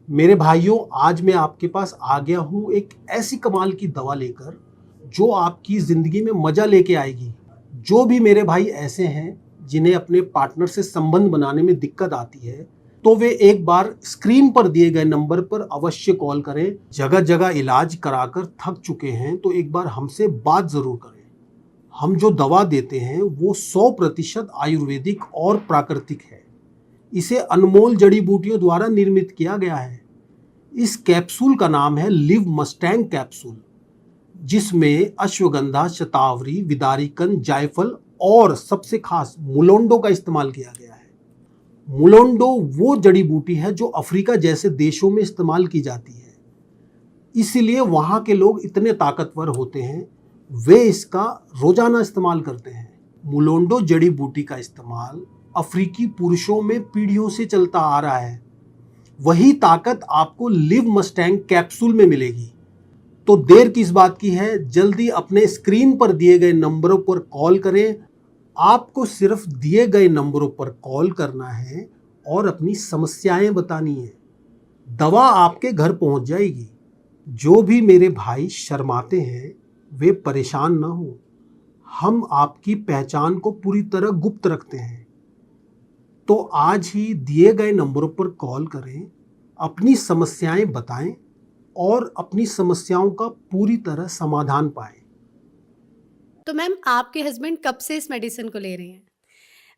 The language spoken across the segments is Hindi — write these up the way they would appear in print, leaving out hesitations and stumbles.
मेरे भाइयों, आज मैं आपके पास आ गया हूँ एक ऐसी कमाल की दवा लेकर जो आपकी ज़िंदगी में मज़ा लेके आएगी। जो भी मेरे भाई ऐसे हैं जिन्हें अपने पार्टनर से संबंध बनाने में दिक्कत आती है, तो वे एक बार स्क्रीन पर दिए गए नंबर पर अवश्य कॉल करें। जगह जगह इलाज कराकर थक चुके हैं तो एक बार हमसे बात ज़रूर करें। हम जो दवा देते हैं वो 100% आयुर्वेदिक और प्राकृतिक है। इसे अनमोल जड़ी बूटियों द्वारा निर्मित किया गया है। इस कैप्सूल का नाम है लिव मस्टैंग कैप्सूल, जिसमें अश्वगंधा, शतावरी, विदारिकन, जायफल और सबसे खास मुलोंडो का इस्तेमाल किया गया है। मुलोंडो वो जड़ी बूटी है जो अफ्रीका जैसे देशों में इस्तेमाल की जाती है, इसीलिए वहाँ के लोग इतने ताकतवर होते हैं, वे इसका रोजाना इस्तेमाल करते हैं। मुलोंडो जड़ी बूटी का इस्तेमाल अफ्रीकी पुरुषों में पीढ़ियों से चलता आ रहा है। वही ताकत आपको लिव मस्टैंग कैप्सूल में मिलेगी। तो देर किस बात की है, जल्दी अपने स्क्रीन पर दिए गए नंबरों पर कॉल करें। आपको सिर्फ दिए गए नंबरों पर कॉल करना है और अपनी समस्याएं बतानी है। दवा आपके घर पहुंच जाएगी। जो भी मेरे भाई शर्माते हैं वे परेशान ना हो। हम आपकी पहचान को पूरी तरह गुप्त रखते हैं। तो आज ही दिए गए नंबरों पर कॉल करें, अपनी समस्याएं बताएं और अपनी समस्याओं का पूरी तरह समाधान पाएं। तो मैम, आपके हस्बैंड कब से इस मेडिसिन को ले रहे हैं?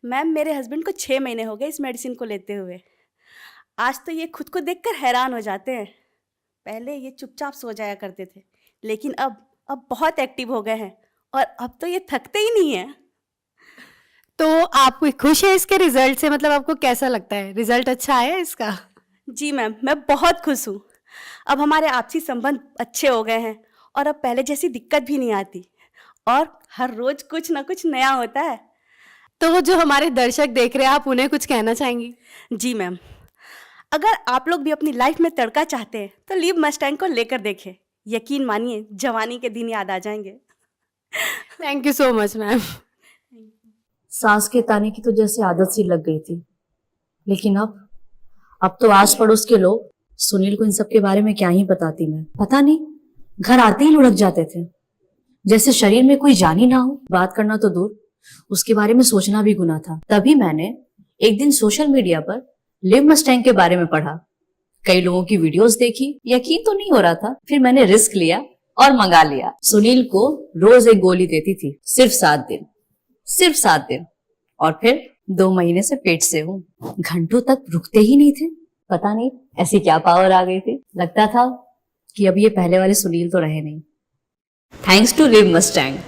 मैम, मेरे हस्बैंड को 6 महीने हो गए इस मेडिसिन को लेते हुए। आज तो ये खुद को देखकर हैरान हो जाते हैं। पहले ये चुपचाप सो जाया करते थे, लेकिन अब बहुत एक्टिव हो गए हैं और अब तो ये थकते ही नहीं है। तो आप खुश है इसके रिजल्ट से? मतलब आपको कैसा लगता है, रिजल्ट अच्छा आया इसका? जी मैम, मैं बहुत खुश हूँ। अब हमारे आपसी संबंध अच्छे हो गए हैं और अब पहले जैसी दिक्कत भी नहीं आती और हर रोज कुछ ना कुछ नया होता है। तो जो हमारे दर्शक देख रहे हैं, आप उन्हें कुछ कहना चाहेंगी? जी मैम, अगर आप लोग भी अपनी लाइफ में तड़का चाहते हैं तो लिव मस्टैंग को लेकर देखें। यकीन मानिए, जवानी के दिन याद आ जाएंगे। Thank you so much ma'am. सांस के ताने की तो जैसे आदत सी लग गई थी, लेकिन अब तो आस पड़ोस के लोग सुनील को इन सब के बारे में क्या ही बताती मैं। पता नहीं, घर आते ही लुढ़क जाते थे, जैसे शरीर में कोई जान ही ना हो। बात करना तो दूर, उसके बारे में सोचना भी गुनाह था। तभी मैंने एक दिन सोशल मीडिया पर लिव मस्टैंग के बारे में पढ़ा। कई लोगों की वीडियोस देखी, यकीन तो नहीं हो रहा था। फिर मैंने रिस्क लिया और मंगा लिया। सुनील को रोज एक गोली देती थी, सिर्फ 7 दिन, और फिर 2 महीने से पेट से हूँ। घंटों तक रुकते ही नहीं थे। पता नहीं ऐसी क्या पावर आ गई थी। लगता था कि अब ये पहले वाले सुनील तो रहे नहीं। Thanks to live Mustang.